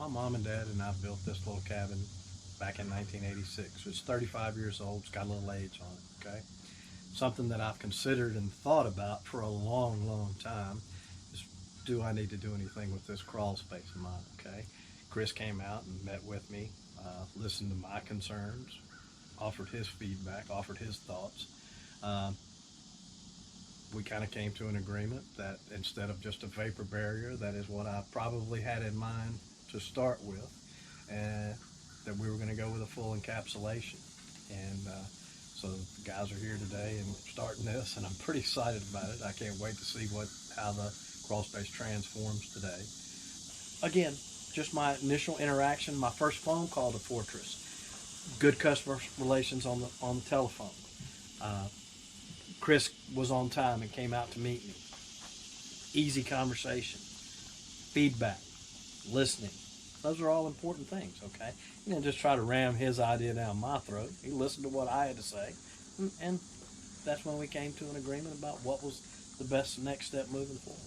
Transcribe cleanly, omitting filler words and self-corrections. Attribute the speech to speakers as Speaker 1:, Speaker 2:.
Speaker 1: my mom and dad and I built this little cabin back in 1986. It's 35 years old. It's got a little age on it, okay? Something that I've considered and thought about for a long, long time is, do I need to do anything with this crawl space of mine, okay? Chris came out and met with me, listened to my concerns, offered his feedback, offered his thoughts. We kind of came to an agreement that instead of just a vapor barrier, that is what I probably had in mind to start with, and that we were going to go with a full encapsulation. And so the guys are here today and starting this, and I'm pretty excited about it. I can't wait to see how the crawl space transforms today. Again, just my initial interaction, my first phone call to Fortress. Good customer relations on the telephone. Chris was on time and came out to meet me. Easy conversation, feedback, listening. Those are all important things, okay? You didn't just try to ram his idea down my throat. He listened to what I had to say, and that's when we came to an agreement about what was the best next step moving forward.